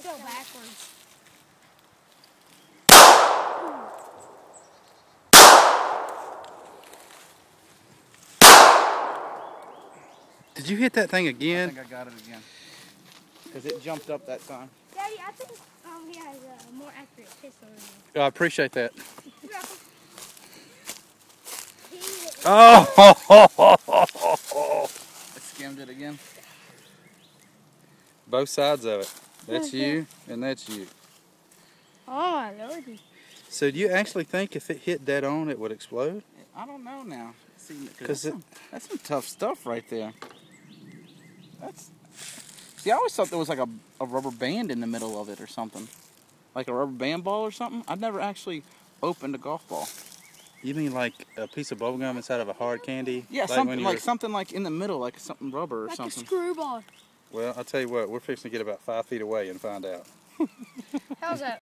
go backwards. Did you hit that thing again? I think I got it again. Because it jumped up that time. Daddy, I think he has a more accurate pistol than me. I appreciate that. Yeah. Oh! I skimmed it again. Both sides of it. That's you, and that's you. Oh my lordy. So do you actually think if it hit dead on, it would explode? I don't know now. See, Because that's some tough stuff right there. See, I always thought there was like a rubber band in the middle of it or something. Like a rubber band ball or something. I've never actually opened a golf ball. You mean like a piece of bubble gum inside of a hard candy? Yeah, like something like in the middle, like something rubber or Like something. a screwball. Well, I'll tell you what, we're fixing to get about 5 feet away and find out. How's that?